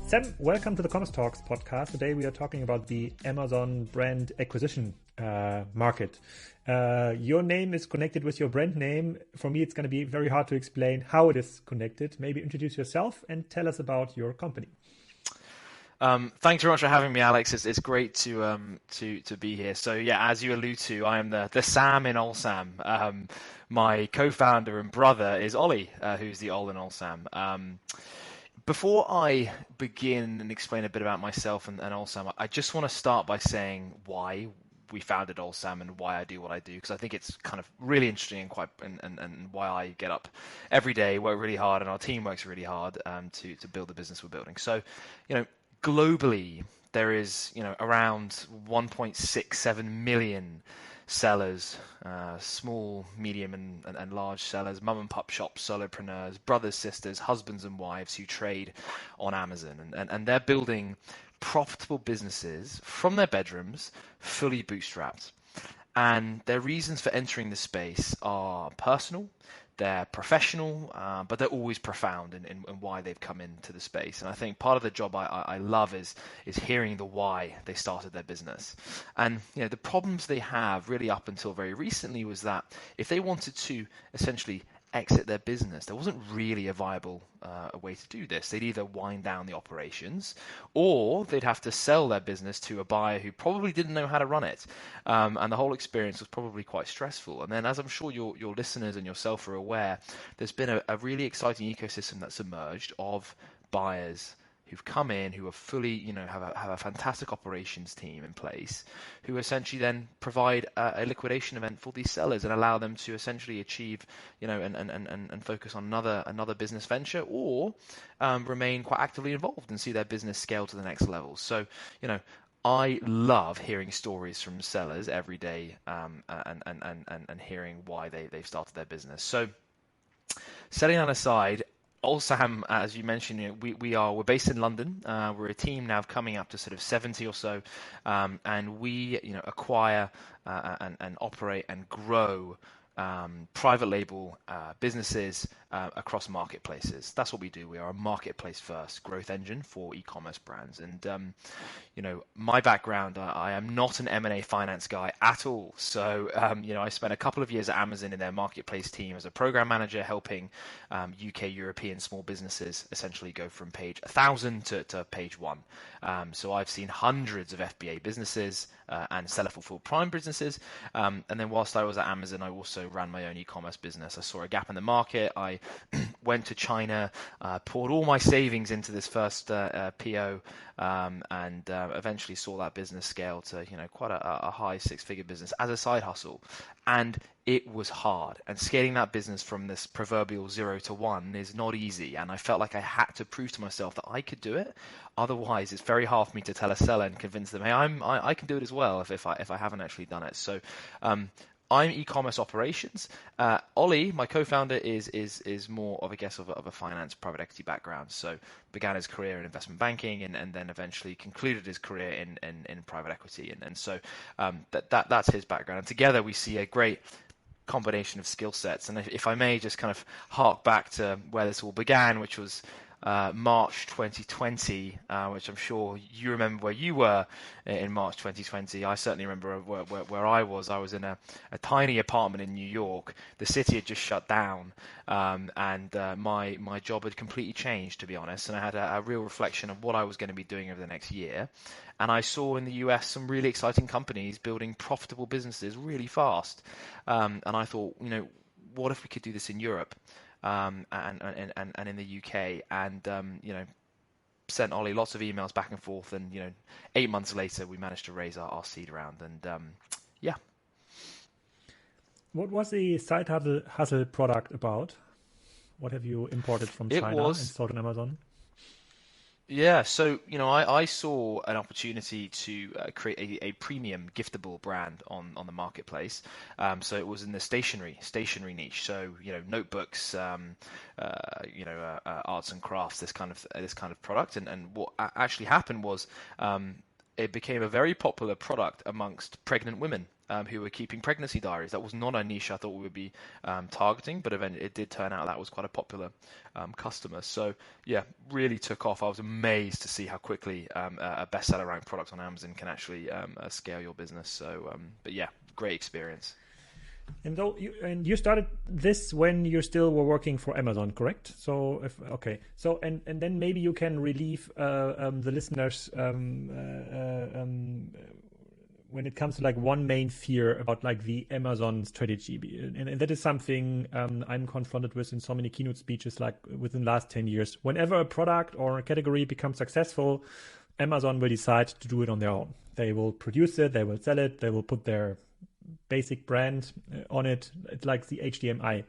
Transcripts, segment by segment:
Sam, welcome to the Commerce Talks podcast. Today we are talking about the Amazon brand acquisition market. Your name is connected with your brand name. For me, it's going to be very hard to explain how it is connected. Maybe introduce yourself and tell us about your company. Thanks very much for having me, Alex. It's great to be here. So yeah, as you allude to, I am the Sam in Olsam. My co-founder and brother is Ollie, who's the Ol in Olsam. Before I begin and explain a bit about myself and Olsam, I just want to start by saying why we founded Olsam and why I do what I do, because I think it's kind of really interesting and why I get up every day, work really hard, and our team works really hard to build the business we're building. So, globally, there is around 1.67 million sellers, small, medium, and large sellers, mum and pop shops, solopreneurs, brothers, sisters, husbands, and wives who trade on Amazon, and they're building profitable businesses from their bedrooms, fully bootstrapped. And their reasons for entering the space are personal, they're professional, but they're always profound in why they've come into the space. And I think part of the job I love is hearing the why they started their business. And the problems they have really up until very recently was that if they wanted to essentially exit their business, there wasn't really a viable way to do this. They'd either wind down the operations or they'd have to sell their business to a buyer who probably didn't know how to run it. And the whole experience was probably quite stressful. And then, as I'm sure your listeners and yourself are aware, there's been a really exciting ecosystem that's emerged of buyers who've come in, who are fully, have a fantastic operations team in place, who essentially then provide a liquidation event for these sellers and allow them to essentially achieve, and focus on another business venture, or remain quite actively involved and see their business scale to the next level. So, I love hearing stories from sellers every day, and hearing why they've started their business. So, setting that aside, Olsam, as you mentioned, we're based in London. We're a team now coming up to sort of 70 or so, and we acquire and operate and grow private label businesses across marketplaces. That's what we do. We are a marketplace first growth engine for e-commerce brands. And my background, I am not an M&A finance guy at all. So I spent a couple of years at Amazon in their marketplace team as a program manager, helping UK European small businesses essentially go from page 1,000 to page 1. So I've seen hundreds of FBA businesses and seller fulfilled prime businesses. And then whilst I was at Amazon, I also ran my own e-commerce business. I saw a gap in the market. I went to China, poured all my savings into this first PO, and eventually saw that business scale to quite a high six-figure business as a side hustle. And it was hard. And scaling that business from this proverbial 0 to 1 is not easy. And I felt like I had to prove to myself that I could do it. Otherwise, it's very hard for me to tell a seller and convince them, hey, I can do it as well if I haven't actually done it. So I'm e-commerce operations. Ollie, my co-founder, is more of a finance private equity background. So began his career in investment banking and then eventually concluded his career in private equity. And so that's his background. And together we see a great combination of skill sets. And if I may just kind of hark back to where this all began, which was March 2020, which I'm sure you remember where you were in March 2020. I certainly remember where I was. I was in a tiny apartment in New York. The city had just shut down, and my job had completely changed, to be honest. And I had a real reflection of what I was going to be doing over the next year. And I saw in the US some really exciting companies building profitable businesses really fast. And I thought, what if we could do this in Europe? And in the UK, and sent Ollie lots of emails back and forth, and 8 months later we managed to raise our seed round, and yeah. What was the side hustle product about? What have you imported from China and sold on Amazon? Yeah, so I saw an opportunity to create a premium giftable brand on the marketplace. So it was in the stationery niche. So notebooks, arts and crafts, this kind of product. And what actually happened was it became a very popular product amongst pregnant women. who were keeping pregnancy diaries. That was not a niche I thought we would be targeting, but eventually it did turn out that was quite a popular customer. So yeah, really took off. I was amazed to see how quickly a bestseller ranked product on Amazon can actually scale your business. So, but yeah, great experience. And you started this when you still were working for Amazon, correct? So and then maybe you can relieve the listeners when it comes to like one main fear about like the Amazon strategy, and that is something I'm confronted with in so many keynote speeches, like within the last 10 years. Whenever a product or a category becomes successful, Amazon will decide to do it on their own. They will produce it, they will sell it, they will put their basic brand on it. It's like the HDMI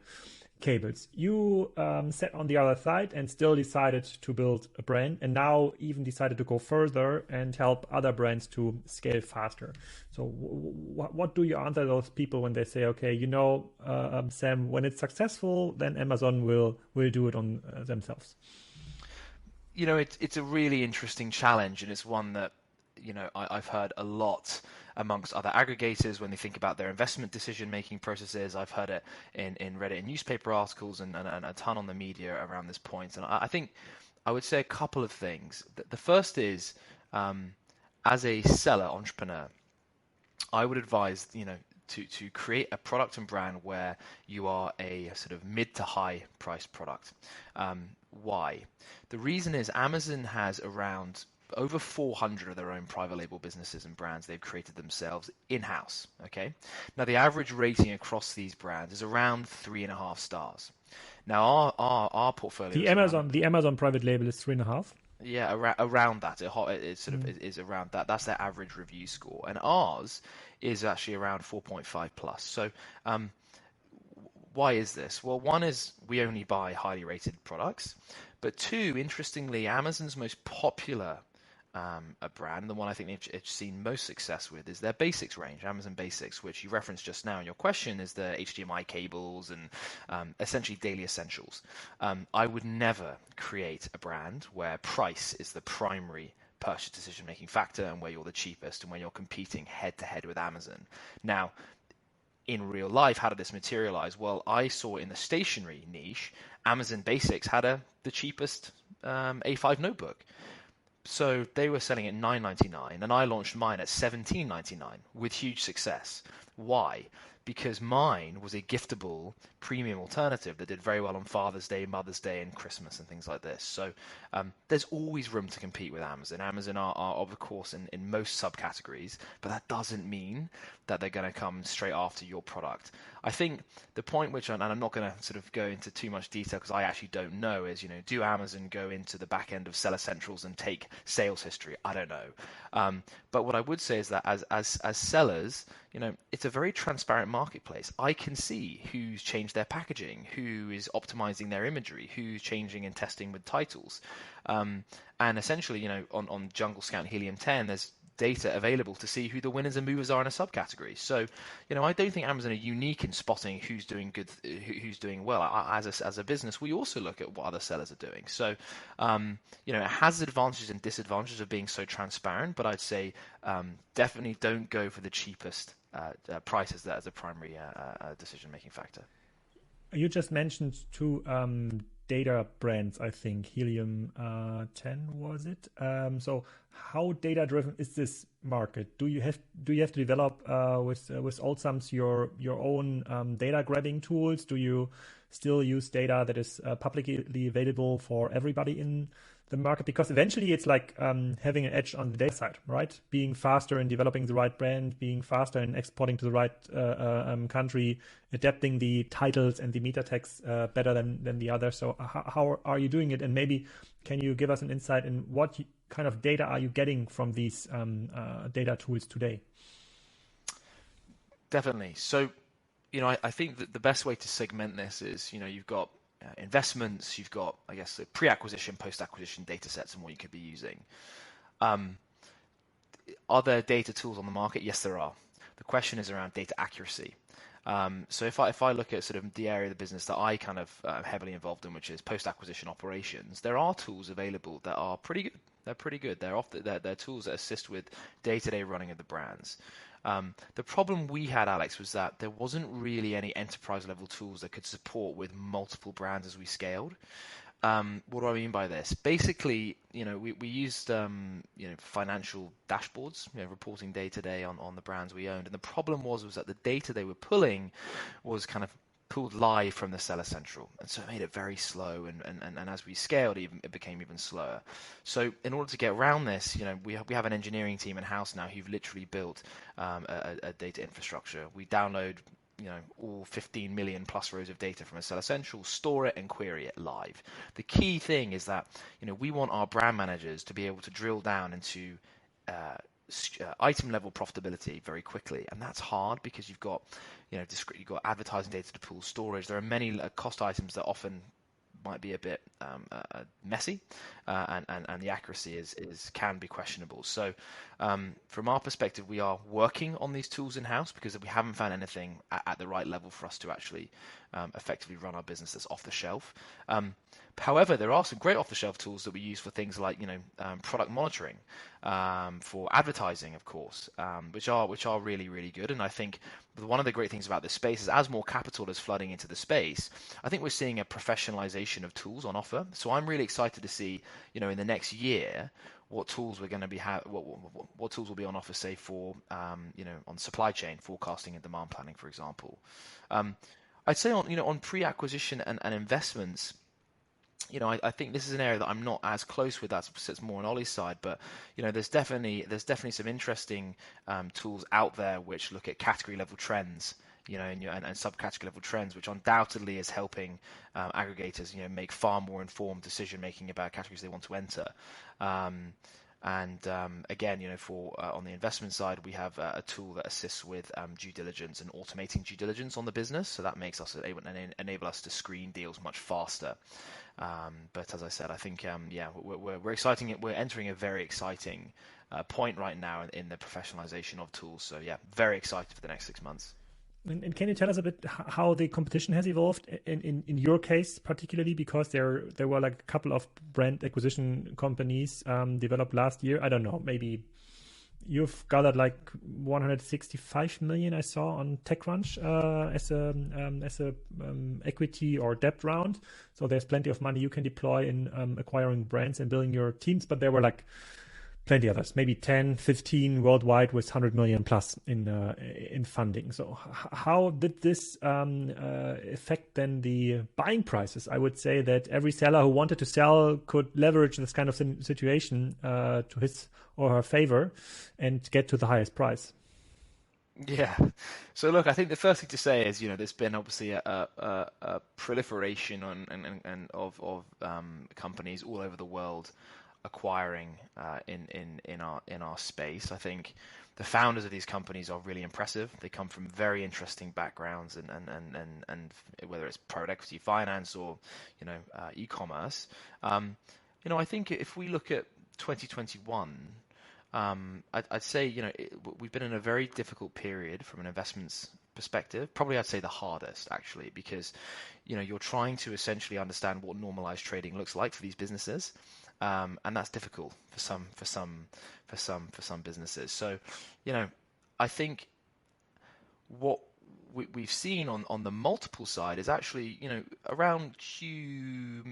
cables. You sat on the other side and still decided to build a brand, and now even decided to go further and help other brands to scale faster. So what do you answer those people when they say, okay, Sam, when it's successful, then Amazon will do it on themselves? It's a really interesting challenge, and it's one that I've heard a lot amongst other aggregators when they think about their investment decision-making processes. I've heard it in Reddit and newspaper articles and a ton on the media around this point. And I think I would say a couple of things. The first is, as a seller entrepreneur, I would advise, to create a product and brand where you are a sort of mid to high price product. Why? The reason is Amazon has around over 400 of their own private label businesses and brands they've created themselves in-house. Okay. Now the average rating across these brands is around 3.5 stars. Now our portfolio. The Amazon private label is 3.5. Yeah, around that. It sort of is around that. That's their average review score, and ours is actually around 4.5 plus. So, why is this? Well, one is we only buy highly rated products, but two, interestingly, Amazon's most popular a brand, the one I think they've seen most success with, is their Basics range, Amazon Basics, which you referenced just now in your question, is the HDMI cables and essentially daily essentials. I would never create a brand where price is the primary purchase decision-making factor and where you're the cheapest and where you're competing head-to-head with Amazon. Now, in real life, how did this materialize? Well, I saw in the stationery niche, Amazon Basics had the cheapest A5 notebook. So they were selling at $9.99, and I launched mine at $17.99 with huge success. Why? Because mine was a giftable premium alternative that did very well on Father's Day, Mother's Day, and Christmas and things like this. So there's always room to compete with Amazon. Amazon are of course, in most subcategories, but that doesn't mean that they're going to come straight after your product. I think the point which, and I'm not going to sort of go into too much detail because I actually don't know, is, do Amazon go into the back end of Seller Centrals and take sales history? I don't know. But what I would say is that as sellers, it's a very transparent marketplace. I can see who's changed their packaging, who is optimizing their imagery, who's changing and testing with titles. And essentially, on Jungle Scout and Helium 10, there's data available to see who the winners and movers are in a subcategory. So, I don't think Amazon are unique in spotting who's doing good, who's doing well. As a business, we also look at what other sellers are doing. So, it has advantages and disadvantages of being so transparent, but I'd say definitely don't go for the cheapest price as a primary decision-making factor. You just mentioned two data brands, I think Helium 10 was it? So how data driven is this market? Do you have to develop with Olsam's your own data grabbing tools? Do you still use data that is publicly available for everybody in the market? Because eventually it's like having an edge on the data side, right? Being faster in developing the right brand, being faster in exporting to the right country, adapting the titles and the meta tags better than the others. So how are you doing it? And maybe can you give us an insight in what kind of data are you getting from these data tools today? Definitely. So, I think that the best way to segment this is, you've got investments, you've got, I guess, pre-acquisition, post-acquisition data sets and what you could be using. Are there data tools on the market? Yes, there are. The question is around data accuracy. So if I look at sort of the area of the business that I kind of heavily involved in, which is post-acquisition operations, there are tools available that are pretty good. They're pretty good. They're tools that assist with day-to-day running of the brands. The problem we had, Alex, was that there wasn't really any enterprise level tools that could support with multiple brands as we scaled. What do I mean by this? Basically, we used financial dashboards, reporting day to day on the brands we owned, and the problem was that the data they were pulling was kind of pulled live from the Seller Central, and so it made it very slow. And as we scaled, it became even slower. So in order to get around this, we have an engineering team in house now who've literally built a data infrastructure. We download all 15 million plus rows of data from a Seller Central, store it and query it live. The key thing is that we want our brand managers to be able to drill down into item level profitability very quickly, and that's hard because you've got you've got advertising data to pull, storage. There are many cost items that often might be a bit messy, and the accuracy can be questionable. So from our perspective, we are working on these tools in-house because we haven't found anything at the right level for us to actually effectively run our business that's off the shelf. However, there are some great off-the-shelf tools that we use for things like product monitoring, for advertising, of course, which are really, really good. And I think one of the great things about this space is as more capital is flooding into the space, I think we're seeing a professionalization of tools on offer. So I'm really excited to see, in the next year, what tools we're going to be what tools will be on offer, say for on supply chain forecasting and demand planning, for example. I'd say on pre-acquisition and investments. I think this is an area that I'm not as close with. That sits more on Ollie's side, but there's definitely some interesting tools out there which look at category level trends, and subcategory level trends, which undoubtedly is helping aggregators, make far more informed decision making about categories they want to enter. Again, for on the investment side, we have a tool that assists with due diligence and automating due diligence on the business. So that makes us enable us to screen deals much faster. But as I said, I think we're exciting. We're entering a very exciting point right now in the professionalization of tools. So very excited for the next 6 months. And can you tell us a bit how the competition has evolved in your case, particularly because there were like a couple of brand acquisition companies developed last year. I don't know, maybe you've gathered like 165 million I saw on TechCrunch as a equity or debt round. So there's plenty of money you can deploy in acquiring brands and building your teams. But there were like plenty others, maybe 10, 15 worldwide with 100 million plus in funding. So how did this affect then the buying prices? I would say that every seller who wanted to sell could leverage this kind of situation to his or her favor and get to the highest price. Yeah. So look, I think the first thing to say is, there's been obviously a proliferation of companies all over the world acquiring in our space. I think the founders of these companies are really impressive. They come from very interesting backgrounds and whether it's private equity, finance, or e-commerce. I think if we look at 2021. I'd say we've been in a very difficult period from an investments perspective. Probably I'd say the hardest actually, because you're trying to essentially understand what normalized trading looks like for these businesses, and that's difficult for some businesses. So I think what we've seen on the multiple side is actually around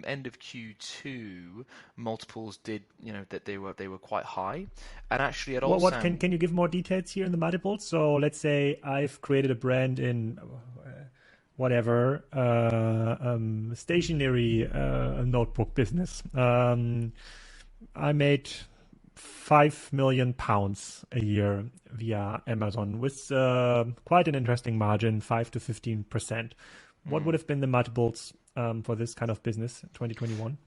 end of Q2 multiples did that they were quite high, and actually at Olsam. What can you give more details here in the multiples? So let's say I've created a brand in whatever stationery notebook business. I made £5 million a year via Amazon with quite an interesting margin, 5 to 15%. What would have been the multiples for this kind of business in 2021?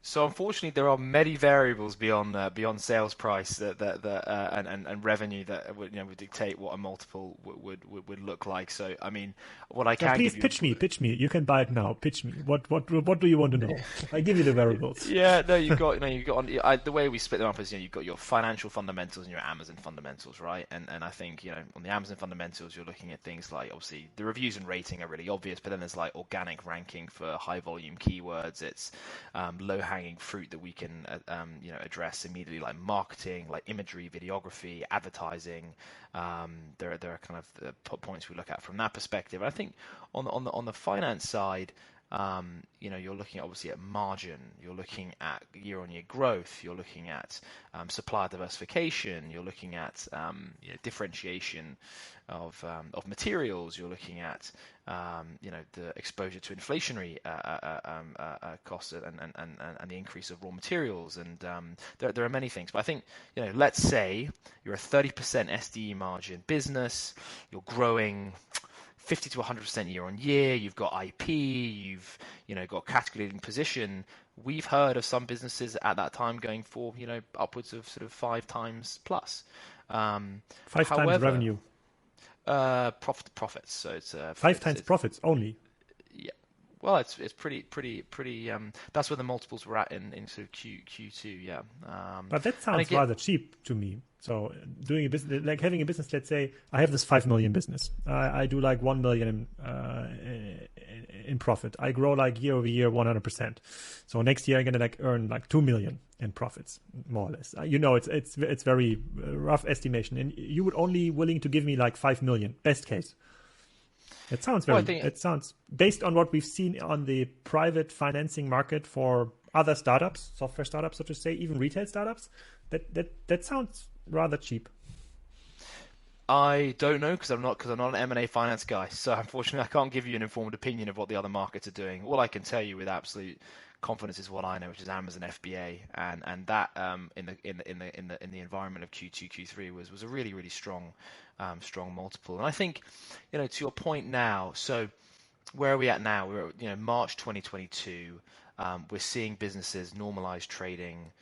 So unfortunately, there are many variables beyond sales price and revenue that would dictate what a multiple would look like. So I mean, what I can please give you pitch me. You can buy it now. Pitch me. What do you want to know? I give you the variables. Yeah, no, you've got the way we split them up is you've got your financial fundamentals and your Amazon fundamentals, right? And I think on the Amazon fundamentals, you're looking at things like obviously the reviews and rating are really obvious, but then there's like organic ranking for high volume keywords. It's low hanging hanging fruit that we can address immediately, like marketing, like imagery, videography, advertising. There are kind of points we look at from that perspective. I think on the finance side, you're looking obviously at margin, you're looking at year-on-year growth, you're looking at supplier diversification, you're looking at differentiation of materials, you're looking at the exposure to inflationary costs and the increase of raw materials, and there are many things. But I think let's say you're a 30% SDE margin business, you're growing 50 to 100% year on year. You've got IP. You've got category leading position. We've heard of some businesses at that time going for upwards of sort of 5 times plus. 5 times revenue. Profits. So it's 5 times profits only. Yeah. Well, it's pretty. That's where the multiples were at in sort of Q2. Yeah. But that sounds rather cheap to me. So doing a business, like having a business, let's say I have this 5 million business. I do like 1 million in profit. I grow like year over year 100%. So next year I'm gonna earn like 2 million in profits, more or less. It's very rough estimation, and you would only willing to give me like 5 million best case. It sounds it sounds based on what we've seen on the private financing market for other startups, software startups, so to say, even retail startups. That sounds rather cheap. I don't know because I'm not an M&A finance guy. So unfortunately, I can't give you an informed opinion of what the other markets are doing. All I can tell you with absolute confidence is what I know, which is Amazon FBA, and that in the environment of Q2, Q3 was a really strong multiple. And I think to your point now. So where are we at now? We're at March 2022. We're seeing businesses normalize trading.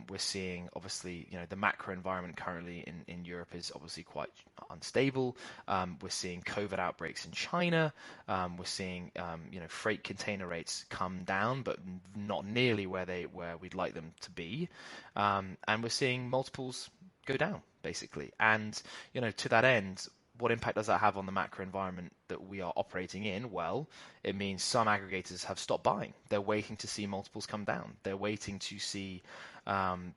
We're seeing, obviously, the macro environment currently in Europe is obviously quite unstable. We're seeing COVID outbreaks in China. We're seeing, freight container rates come down, but not nearly where we'd like them to be. And we're seeing multiples go down, basically. And, to that end, what impact does that have on the macro environment that we are operating in? Well, it means some aggregators have stopped buying. They're waiting to see multiples come down. They're waiting to see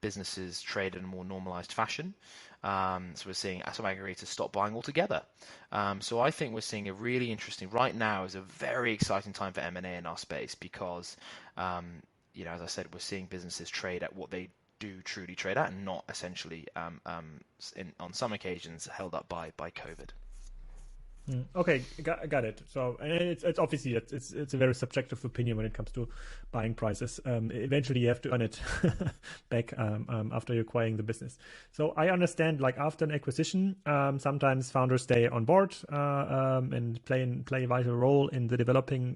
businesses trade in a more normalized fashion. So we're seeing some aggregators stop buying altogether. So I think we're seeing a really interesting, right now is a very exciting time for M&A in our space because, as I said, we're seeing businesses trade at what they do truly trade at, and not essentially on some occasions held up by COVID. Okay, got it. So, and it's obviously it's a very subjective opinion when it comes to buying prices. Eventually, you have to earn it back after you're acquiring the business. So I understand, like after an acquisition, sometimes founders stay on board and play a vital role in the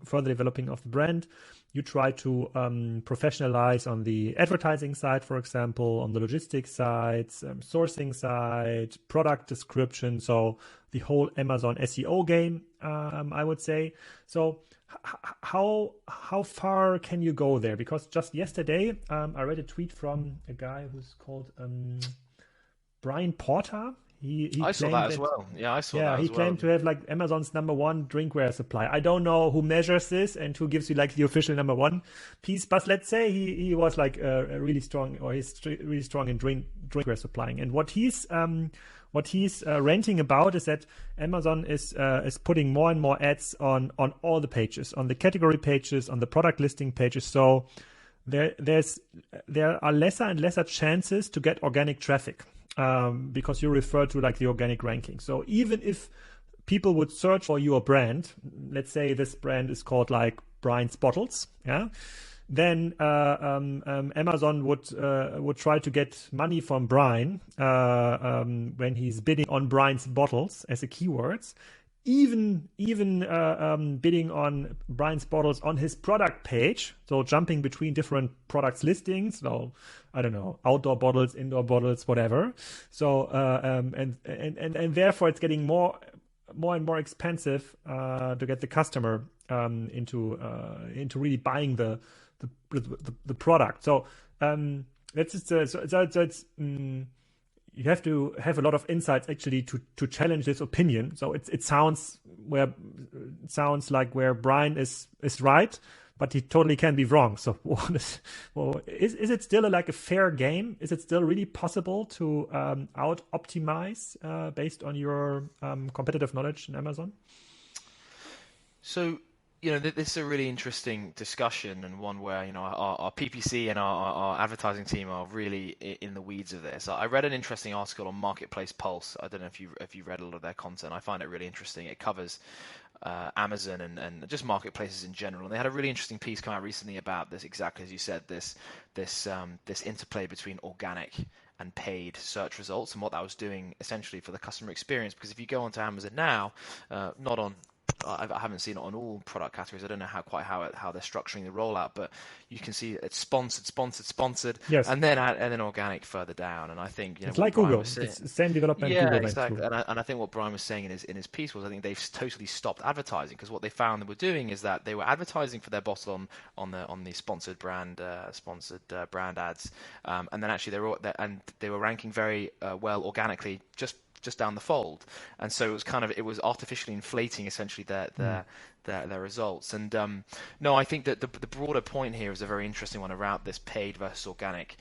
further developing of the brand. You try to professionalize on the advertising side, for example, on the logistics side, sourcing side, product description. So the whole Amazon SEO game, I would say. So how far can you go there? Because just yesterday, I read a tweet from a guy who's called Brian Porter. I saw that as well. Yeah, I saw that as well. He claimed to have like Amazon's #1 drinkware supply. I don't know who measures this and who gives you like the official #1 piece, but let's say he was like really strong, or he's really strong in drinkware supplying. And what he's ranting about is that Amazon is putting more and more ads on all the pages, on the category pages, on the product listing pages. So there are lesser and lesser chances to get organic traffic. Because you refer to like the organic ranking. So even if people would search for your brand, let's say this brand is called like Brian's Bottles, then Amazon would try to get money from Brian when he's bidding on Brian's Bottles as a keywords. Even bidding on Brian's Bottles on his product page, so jumping between different products listings. So I don't know, outdoor bottles, indoor bottles, whatever. So and therefore it's getting more and more expensive to get the customer into really buying the product. So that's just you have to have a lot of insights actually to challenge this opinion. So it sounds like where Brian is right, but he totally can be wrong. So is it still like a fair game? Is it still really possible to out optimize based on your competitive knowledge in Amazon? So, this is a really interesting discussion, and one where, our PPC and our advertising team are really in the weeds of this. I read an interesting article on Marketplace Pulse. I don't know if you read a lot of their content. I find it really interesting. It covers Amazon and just marketplaces in general. And they had a really interesting piece come out recently about this, exactly as you said, this interplay between organic and paid search results, and what that was doing essentially for the customer experience. Because if you go onto Amazon now, not on I haven't seen it on all product categories. I don't know how they're structuring the rollout, but you can see it's sponsored, yes, and then organic further down. And I think it's like Google. It's the same development. Yeah, Google exactly. And I think what Brian was saying in his piece was, I think they've totally stopped advertising, because what they found they were doing is that they were advertising for their bottle on the sponsored brand ads, and then actually they were ranking very well organically just down the fold, and so it was artificially inflating essentially their results. And no, I think that the broader point here is a very interesting one around this paid versus organic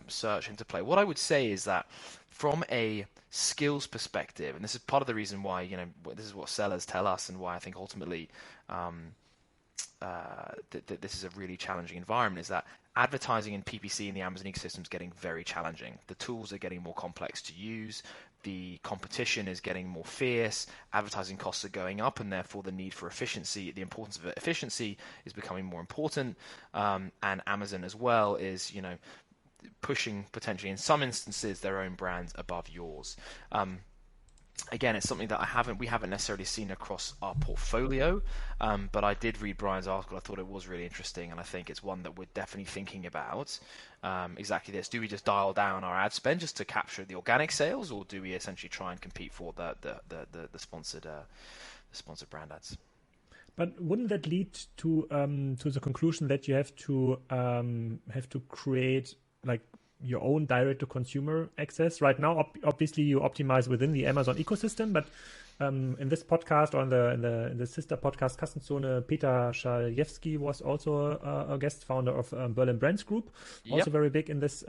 search interplay. What I would say is that from a skills perspective, and this is part of the reason why this is what sellers tell us, and why I think ultimately this is a really challenging environment, is that advertising in PPC in the Amazon ecosystem is getting very challenging. The tools are getting more complex to use. The competition is getting more fierce. Advertising costs are going up, and therefore the need for efficiency, the importance of efficiency, is becoming more important. And Amazon as well is, pushing potentially in some instances their own brands above yours. Again, it's something that we haven't necessarily seen across our portfolio, but I did read Brian's article. I thought it was really interesting, and I think it's one that we're definitely thinking about. Exactly this: do we just dial down our ad spend just to capture the organic sales, or do we essentially try and compete for the sponsored brand ads? But wouldn't that lead to the conclusion that you have to create like your own direct-to-consumer access? Right now, obviously, you optimize within the Amazon ecosystem, but in this podcast, or in the sister podcast Custom Zone, Peter Szalewski was also a guest founder of Berlin Brands Group, also very big in this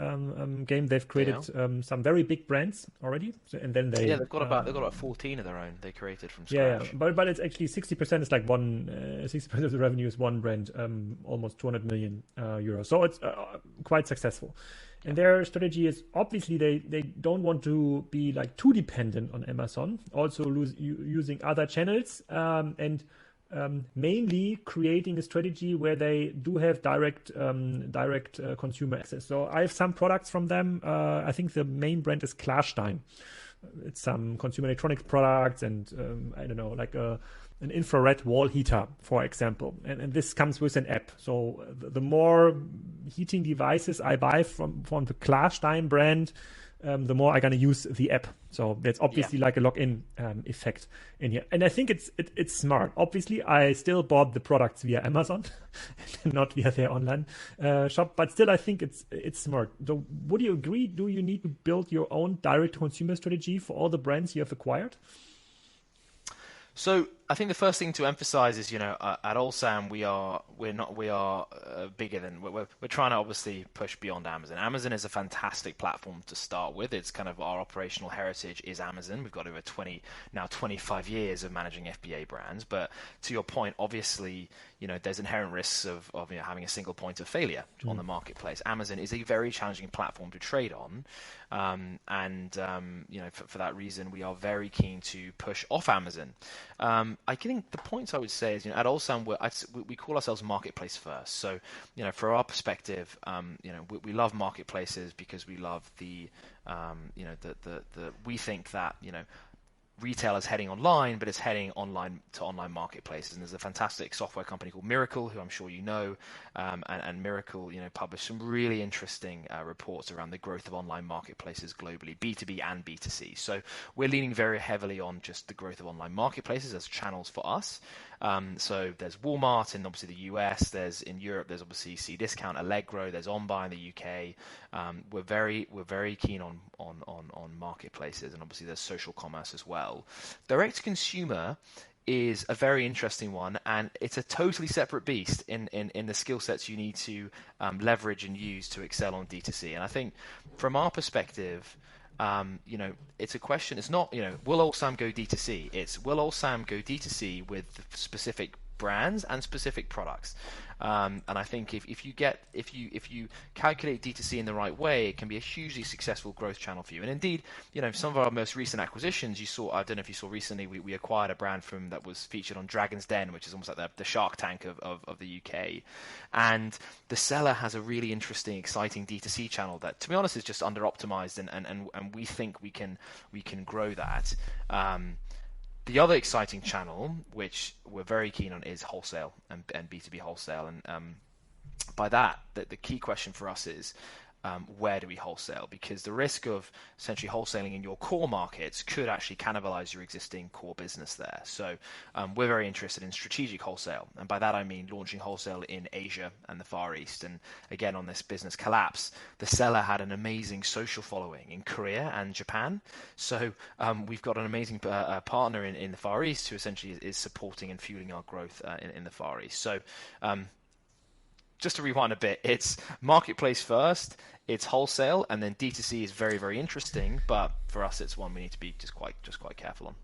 game. They've created some very big brands already, and then they've got about 14 of their own they created from scratch. Yeah, but it's actually 60% is like 60% of the revenue is one brand, almost 200 million euros. So it's quite successful. And their strategy is obviously they don't want to be like too dependent on Amazon, also using other channels, and mainly creating a strategy where they do have direct consumer access. So I have some products from them. I think the main brand is Klarstein. It's some consumer electronics products, and I don't know, like an infrared wall heater, for example. And this comes with an app. So the more heating devices I buy from the Klarstein brand, the more I'm going to use the app. So that's obviously like a login effect in here. And I think it's smart. Obviously, I still bought the products via Amazon, not via their online shop. But still, I think it's smart. So would you agree? Do you need to build your own direct-to-consumer strategy for all the brands you have acquired? So I think the first thing to emphasize is, at Olsam we are bigger than we're trying to obviously push beyond Amazon. Amazon is a fantastic platform to start with. It's kind of our operational heritage is Amazon. We've got over 25 years of managing FBA brands. But to your point, obviously, there's inherent risks of having a single point of failure on the marketplace. Amazon is a very challenging platform to trade on, for that reason, we are very keen to push off Amazon. I think the points I would say is, at Olsam, we call ourselves marketplace first. So, for our perspective, we love marketplaces because we love we think that, retail is heading online, but it's heading online to online marketplaces. And there's a fantastic software company called Miracle, who I'm sure you know, and Miracle, published some really interesting reports around the growth of online marketplaces globally, B2B and B2C. So we're leaning very heavily on just the growth of online marketplaces as channels for us. So there's Walmart in obviously the US. In Europe, there's obviously Cdiscount, Allegro. There's OnBuy in the UK. We're very keen on marketplaces, and obviously there's social commerce as well. Direct to consumer is a very interesting one, and it's a totally separate beast in the skill sets you need to leverage and use to excel on D2C. And I think from our perspective, it's a question. It's not, will Olsam go D2C? It's will Olsam go D2C with specific brands and specific products. And I think if you calculate D2C in the right way, it can be a hugely successful growth channel for you. And indeed, some of our most recent acquisitions, I don't know if you saw recently, we acquired a brand that was featured on Dragon's Den, which is almost like the Shark Tank of the UK. And the seller has a really interesting, exciting D2C channel that, to be honest, is just under optimized, and we think we can grow that. The other exciting channel, which we're very keen on, is wholesale and B2B wholesale. And by that, the key question for us is, where do we wholesale? Because the risk of essentially wholesaling in your core markets could actually cannibalize your existing core business there. So we're very interested in strategic wholesale. And by that, I mean launching wholesale in Asia and the Far East. And again, on this business collapse, the seller had an amazing social following in Korea and Japan. So we've got an amazing partner in the Far East who essentially is supporting and fueling our growth in the Far East. So just to rewind a bit, it's marketplace first, it's wholesale, and then D2C is very, very interesting. But for us, it's one we need to be just quite careful on.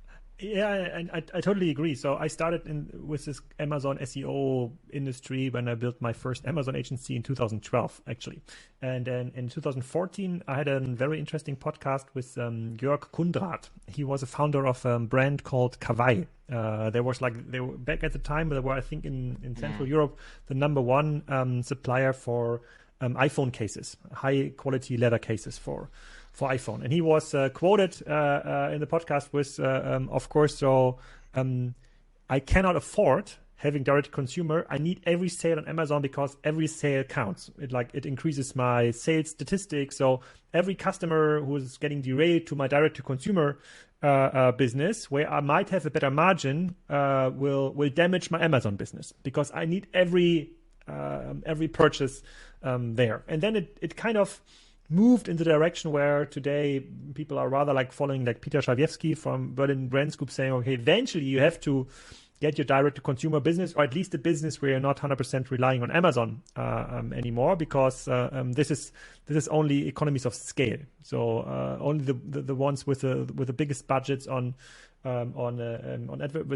Yeah, and I totally agree. So I started with this Amazon SEO industry when I built my first Amazon agency in 2012, actually. And then in 2014, I had a very interesting podcast with Jörg Kundrat. He was a founder of a brand called Kawaii. They were back at the time, they were, I think, in Central Europe, the number one supplier for iPhone cases, high quality leather cases for iPhone. And he was quoted in the podcast with, of course, I cannot afford having direct consumer. I need every sale on Amazon because every sale counts. It increases my sales statistics. So every customer who is getting derailed to my direct to consumer business, where I might have a better margin, will damage my Amazon business because I need every purchase there. And then it kind of moved in the direction where today people are rather like following like Peter Schawiewski from Berlin Brands Group, saying, okay, eventually you have to get your direct-to-consumer business, or at least a business where you're not 100% relying on Amazon anymore, because this is only economies of scale. So only the ones with the biggest budgets with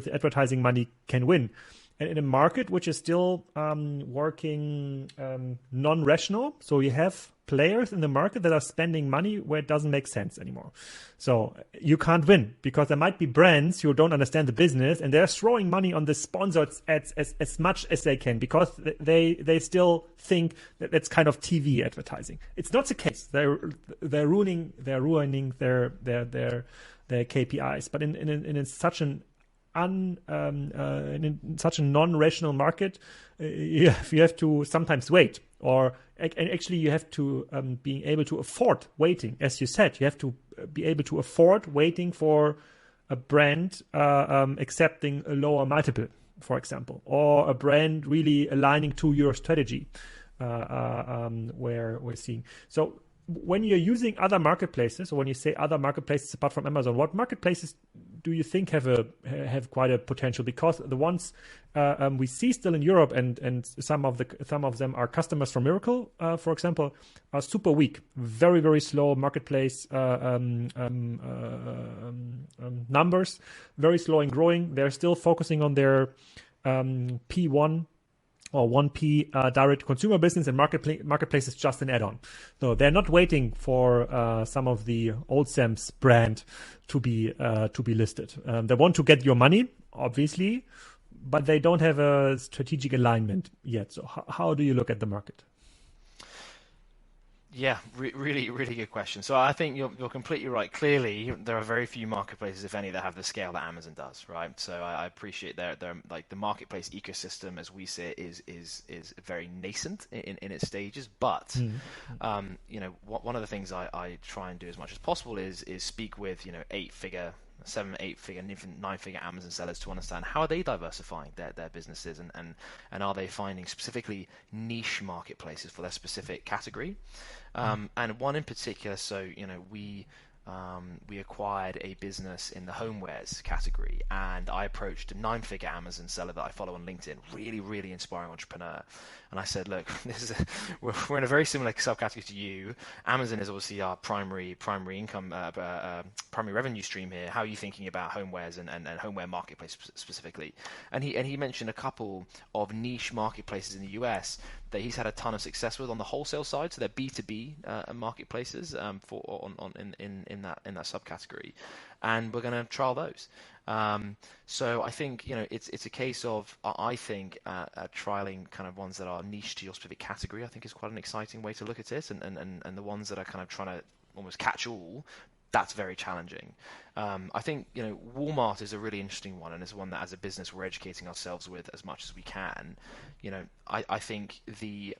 advertising money can win. And in a market which is still working non-rational, so you have players in the market that are spending money where it doesn't make sense anymore. So you can't win because there might be brands who don't understand the business and they're throwing money on the sponsored ads as much as they can because they still think that that's kind of TV advertising. It's not the case. They're ruining their KPIs. But in such such a non-rational market, you have to sometimes wait, and actually you have to being able to afford waiting. As you said, you have to be able to afford waiting for a brand accepting a lower multiple, for example, or a brand really aligning to your strategy, where we're seeing. So when you're using other marketplaces, or when you say other marketplaces apart from Amazon, what marketplaces do you think have quite a potential? Because the ones we see still in Europe, and some of them are customers from Miracle, for example, are super weak, very, very slow marketplace numbers, very slow in growing. They're still focusing on their P1 or 1P direct consumer business, and marketplace is just an add-on. So they're not waiting for some of the Olsam's brand to be listed. They want to get your money, obviously, but they don't have a strategic alignment yet. So how do you look at the market? Yeah, really, really good question. So I think you're completely right. Clearly, there are very few marketplaces, if any, that have the scale that Amazon does, right? So I appreciate they're like the marketplace ecosystem, as we see it, is very nascent in its stages. But one of the things I try and do as much as possible is speak with 8-figure, 7, 8-figure, and even 9-figure Amazon sellers to understand how are they diversifying their businesses, and are they finding specifically niche marketplaces for their specific category. And one in particular, so we we acquired a business in the homewares category, and I approached a 9-figure Amazon seller that I follow on LinkedIn, really, really inspiring entrepreneur. And I said, look, we're in a very similar subcategory to you. Amazon is obviously our primary income, primary revenue stream here. How are you thinking about homewares and homeware marketplace specifically? And he mentioned a couple of niche marketplaces in the US that he's had a ton of success with on the wholesale side, so they're B2B marketplaces in that subcategory, and we're going to trial those. So I think it's a case of I think trialing kind of ones that are niche to your specific category. I think is quite an exciting way to look at it, and the ones that are kind of trying to almost catch all. That's very challenging. I think Walmart is a really interesting one, and it's one that as a business we're educating ourselves with as much as we can. I think the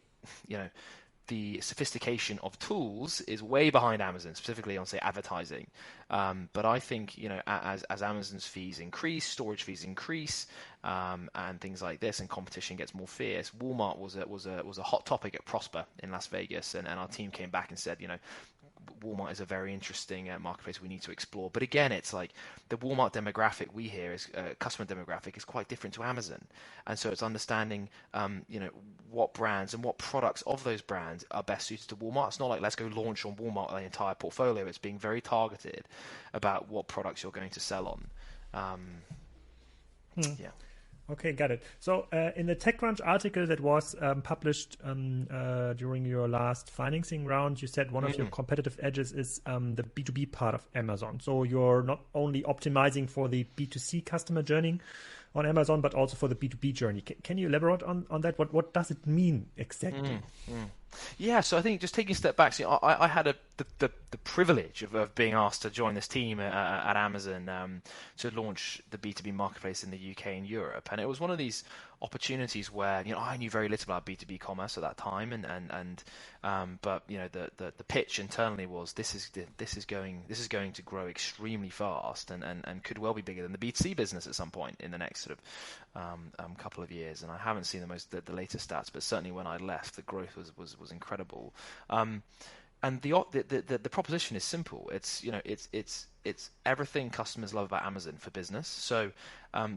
sophistication of tools is way behind Amazon, specifically on say advertising. But I think as Amazon's fees increase, storage fees increase, and things like this, and competition gets more fierce. Walmart was a hot topic at Prosper in Las Vegas, and our team came back and said, Walmart is a very interesting marketplace we need to explore. But again, it's like the Walmart demographic we hear is customer demographic is quite different to Amazon, and so it's understanding what brands and what products of those brands are best suited to Walmart. It's not like let's go launch on Walmart the entire portfolio. It's being very targeted about what products you're going to sell on. Yeah. Okay, got it. So in the TechCrunch article that was published during your last financing round, you said one of your competitive edges is the B2B part of Amazon. So you're not only optimizing for the B2C customer journey on Amazon, but also for the B2B journey. Can you elaborate on that? What does it mean exactly? Yeah, so I think just taking a step back, I had the privilege of being asked to join this team at Amazon to launch the B2B marketplace in the UK and Europe, and it was one of these opportunities where I knew very little about B2B commerce at that time, but the pitch internally was this is going to grow extremely fast and could well be bigger than the B2C business at some point in the next sort of couple of years. And I haven't seen the latest stats, but certainly when I left, the growth was incredible. And the proposition is simple. It's everything customers love about Amazon for business. So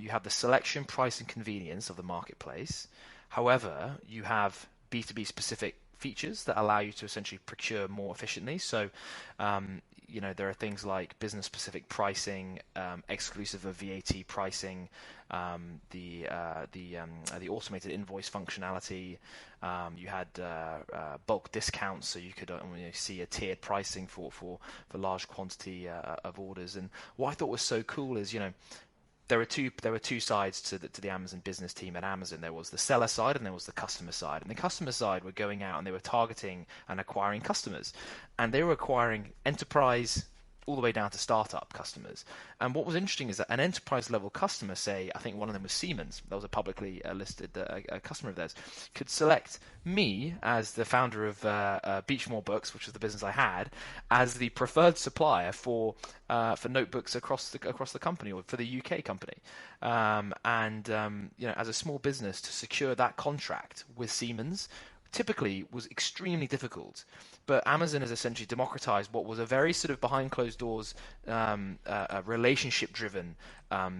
you have the selection, price, and convenience of the marketplace. However, you have B2B specific features that allow you to essentially procure more efficiently. So there are things like business specific pricing, exclusive of VAT pricing, the automated invoice functionality. You had bulk discounts, so you could see a tiered pricing for large quantity of orders. And what I thought was so cool is there were two sides to the Amazon business team at Amazon. There was the seller side and there was the customer side. And the customer side were going out and they were targeting and acquiring customers, and they were acquiring enterprise all the way down to startup customers. And what was interesting is that an enterprise level customer, say, I think one of them was Siemens, that was a publicly listed a customer of theirs, could select me as the founder of Beachmore Books, which was the business I had, as the preferred supplier for notebooks across the company, or for the UK company. As a small business, to secure that contract with Siemens typically was extremely difficult. But Amazon has essentially democratized what was a very sort of behind closed doors, relationship-driven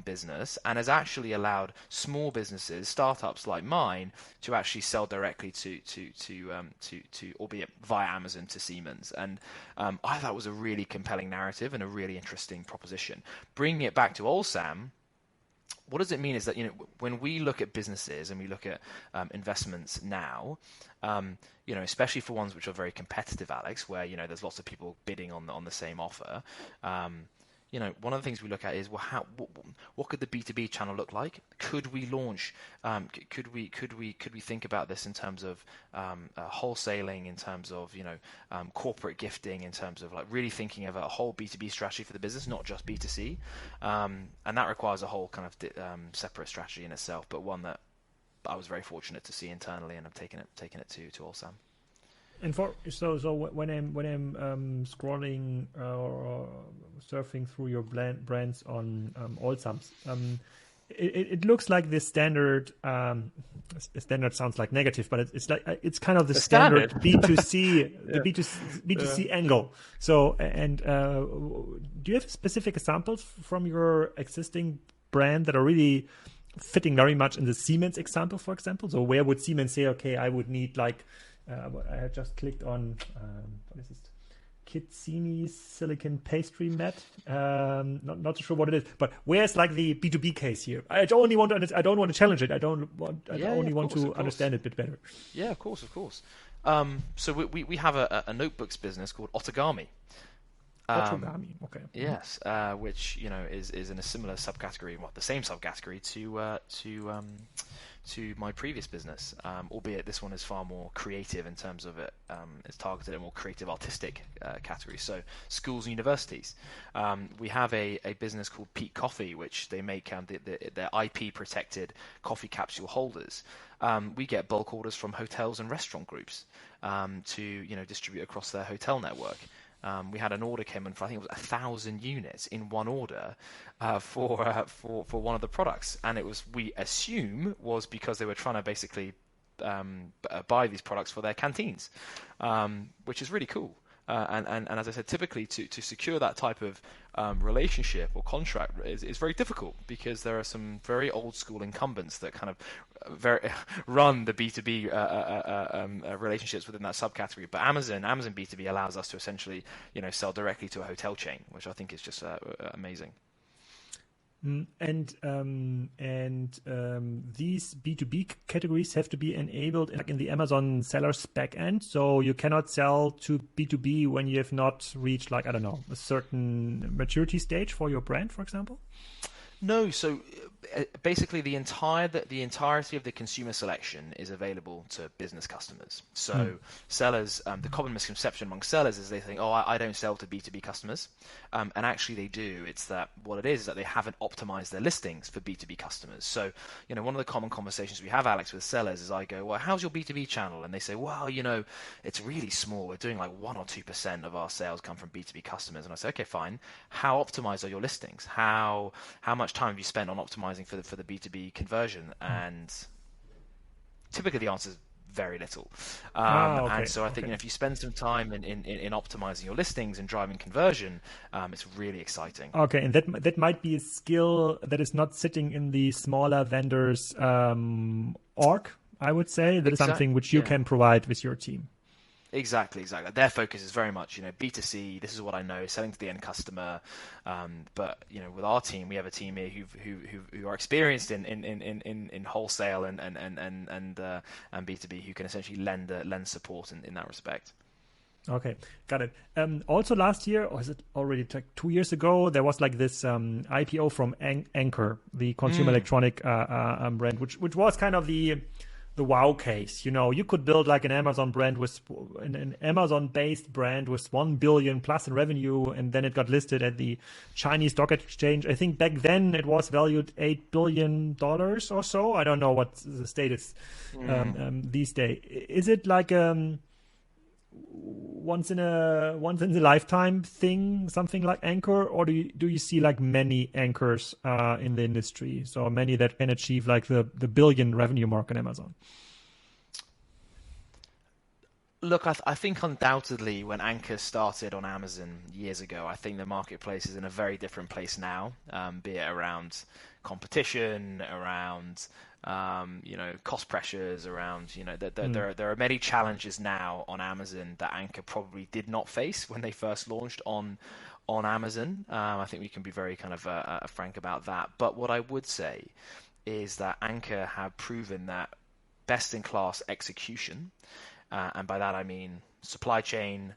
business, and has actually allowed small businesses, startups like mine, to actually sell directly to albeit via Amazon, to Siemens. And I thought it was a really compelling narrative and a really interesting proposition. Bringing it back to Olsam, what does it mean is that when we look at businesses and we look at investments now, especially for ones which are very competitive, Alex, where there's lots of people bidding on the same offer. One of the things we look at is what could the B2B channel look like? Could we launch? Could we think about this in terms of wholesaling, in terms of corporate gifting, in terms of like really thinking of a whole B2B strategy for the business, not just B2C, and that requires a whole kind of separate strategy in itself, but one that I was very fortunate to see internally, and I've taken it to Olsam. And so when I'm scrolling or surfing through your brands on Olsam, it looks like the standard. Standard sounds like negative, but it's kind of the standard B2C, the B2C angle. So, and do you have specific examples from your existing brand that are really fitting very much in the Siemens example, for example? So, where would Siemens say, okay, I would need like, I have just clicked on what is this? Kitsini silicon pastry mat. Not sure what it is, but where's like the B2B case here? I don't want to challenge it. I only want to understand it a bit better. Yeah, of course. So we have a notebooks business called Otogami. Otogami, okay. Yes, which is in a similar subcategory, the same subcategory to my previous business, albeit this one is far more creative in terms of it. It's targeted at a more creative, artistic category. So schools and universities. We have a business called Peak Coffee, which they make their IP protected coffee capsule holders. We get bulk orders from hotels and restaurant groups to distribute across their hotel network. We had an order came in for, I think it was 1,000 units in one order for one of the products, and we assume was because they were trying to basically buy these products for their canteens, which is really cool. And as I said, typically to secure that type of relationship or contract is very difficult, because there are some very old school incumbents that kind of run the B2B relationships within that subcategory. But Amazon B2B allows us to essentially sell directly to a hotel chain, which I think is just amazing. And these B2B categories have to be enabled like in the Amazon seller's backend. So you cannot sell to B2B when you have not reached, like, I don't know, a certain maturity stage for your brand, for example? No, so basically the entirety of the consumer selection is available to business customers. So sellers, the common misconception among sellers is they think, oh, I don't sell to B2B customers. And actually they do. It's that what it is that they haven't optimized their listings for B2B customers. So, one of the common conversations we have, Alex, with sellers is I go, well, how's your B2B channel? And they say, well, it's really small. We're doing like 1 or 2% of our sales come from B2B customers. And I say, okay, fine. How optimized are your listings? How much time have you spent on optimizing for the B2B conversion? And typically the answer is very little. And so I think if you spend some time in optimizing your listings and driving conversion, it's really exciting. Okay, and that might be a skill that is not sitting in the smaller vendors org, I would say. That is something which you can provide with your team. Exactly. Their focus is very much, B2C. This is what I know, selling to the end customer. But with our team, we have a team here who are experienced in wholesale and B2B, who can essentially lend support in that respect. Okay, got it. Also last year, or is it already like 2 years ago, there was like this IPO from Anker, the consumer electronic brand, which was kind of the wow case. You could build like an Amazon brand with an Amazon-based brand with 1 billion plus in revenue, and then it got listed at the Chinese stock exchange. I think back then it was valued $8 billion or so. I don't know what the status these days. Is it like once in a lifetime thing, something like Anker, or do you see like many Ankers in the industry? So many that can achieve like the billion revenue mark on Amazon. Look, I think undoubtedly when Anker started on Amazon years ago, I think the marketplace is in a very different place now, be it around competition, around cost pressures, around there are many challenges now on Amazon that Anker probably did not face when they first launched on Amazon. I think we can be very kind of frank about that. But what I would say is that Anker have proven that best-in-class execution, and by that I mean supply chain,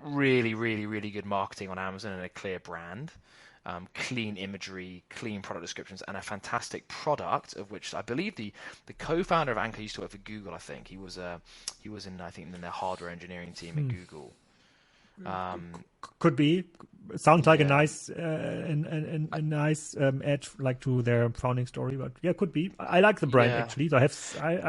really, really, really good marketing on Amazon and a clear brand. Clean imagery, clean product descriptions, and a fantastic product, of which I believe the co-founder of Anker used to work for Google. I think he was in their hardware engineering team at Google. Could be. Sounds like a nice nice add like to their founding story, but yeah, could be. I like the brand actually. So I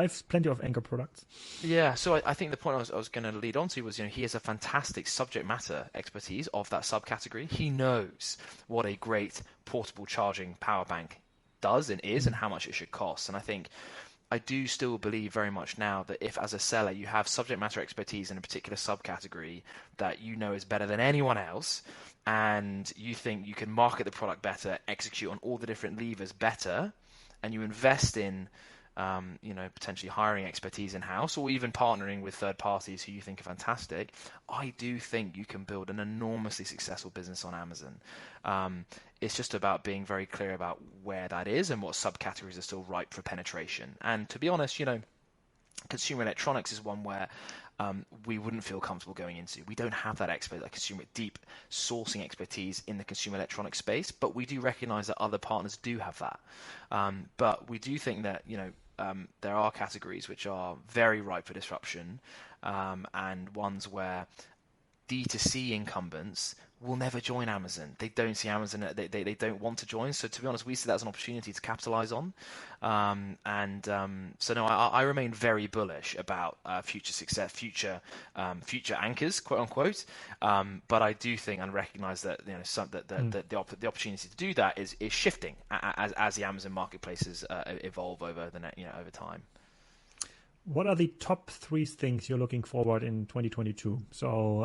have plenty of Anker products. Yeah, so I think the point I was going to lead on to was, he has a fantastic subject matter expertise of that subcategory. He knows what a great portable charging power bank does and is and how much it should cost. And I think I do still believe very much now that if, as a seller, you have subject matter expertise in a particular subcategory that you know is better than anyone else, and you think you can market the product better, execute on all the different levers better, and you invest in potentially hiring expertise in-house or even partnering with third parties who you think are fantastic, I do think you can build an enormously successful business on Amazon. It's just about being very clear about where that is and what subcategories are still ripe for penetration. And to be honest, consumer electronics is one where we wouldn't feel comfortable going into. We don't have that consumer deep sourcing expertise in the consumer electronics space, but we do recognize that other partners do have that. But we do think that there are categories which are very ripe for disruption, and ones where D2C incumbents will never join Amazon. They don't see Amazon. They don't want to join. So to be honest, we see that as an opportunity to capitalize on. So no, I remain very bullish about future success, future anchors, quote unquote. But I do think and recognize that the opportunity to do that is shifting as the Amazon marketplaces evolve over over time. What are the top 3 things you're looking forward in 2022? So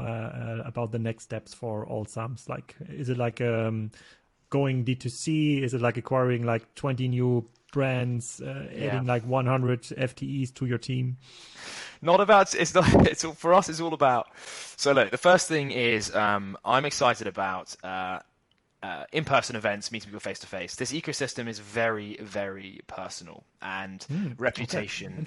about the next steps for Olsam. Like, is it like going D2C? Is it like acquiring like 20 new brands, adding like 100 FTEs to your team? Not about, it's not, it's all, for us, it's all about. So look, the first thing is I'm excited about in-person events, meeting people face-to-face. This ecosystem is very, very personal, and reputation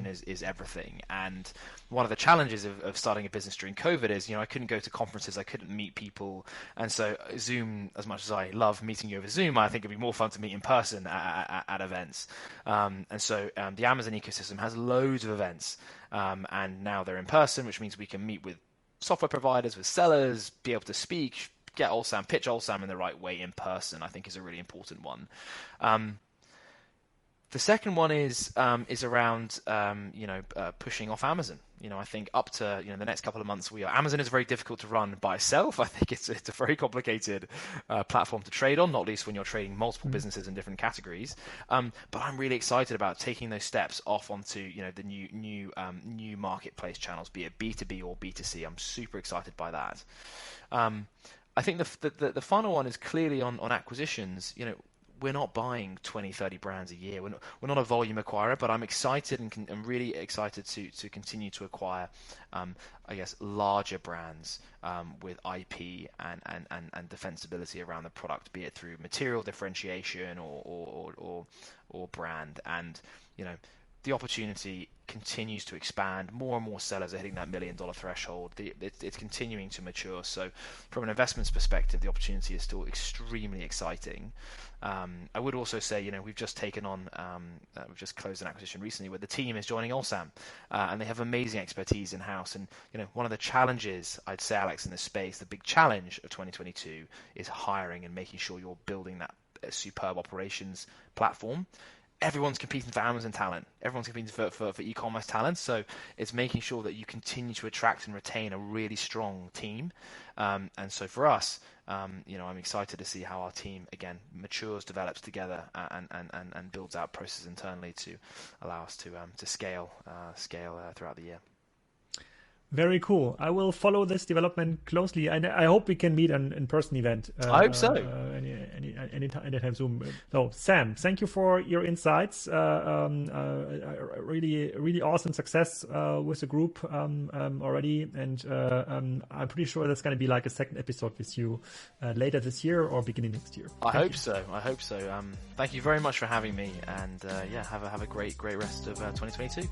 is everything. And one of the challenges of starting a business during COVID is, I couldn't go to conferences, I couldn't meet people. And so Zoom, as much as I love meeting you over Zoom, I think it'd be more fun to meet in person at events. And so the Amazon ecosystem has loads of events, and now they're in person, which means we can meet with software providers, with sellers, be able to speak, get Olsam, pitch Olsam in the right way in person, I think is a really important one. The second one is around pushing off Amazon. I think up to the next couple of months, Amazon is very difficult to run by itself. I think it's a very complicated platform to trade on, not least when you're trading multiple businesses in different categories. But I'm really excited about taking those steps off onto the new marketplace channels, be it B2B or B2C. I'm super excited by that. I think the final one is clearly on acquisitions. We're not buying 20, 30 brands a year. We're not a volume acquirer, but I'm excited and I'm really excited to continue to acquire, larger brands with IP and defensibility around the product, be it through material differentiation or brand. And the opportunity continues to expand. More and more sellers are hitting that $1 million threshold. It's continuing to mature. So from an investments perspective, the opportunity is still extremely exciting. I would also say, we've just taken on, we've just closed an acquisition recently where the team is joining Olsam, and they have amazing expertise in-house. And, one of the challenges, I'd say, Alex, in this space, the big challenge of 2022 is hiring and making sure you're building that superb operations platform. Everyone's competing for Amazon talent. Everyone's competing for e-commerce talent. So it's making sure that you continue to attract and retain a really strong team. And so for us, I'm excited to see how our team again matures, develops together, and builds out processes internally to allow us to scale throughout the year. Very cool. I will follow this development closely, and I hope we can meet an in-person event. I hope so. Anytime soon. So, Sam, thank you for your insights. Really awesome success with the group already, and I'm pretty sure there's going to be like a second episode with you later this year or beginning next year. I hope so. Thank you very much for having me, and have a great rest of 2022.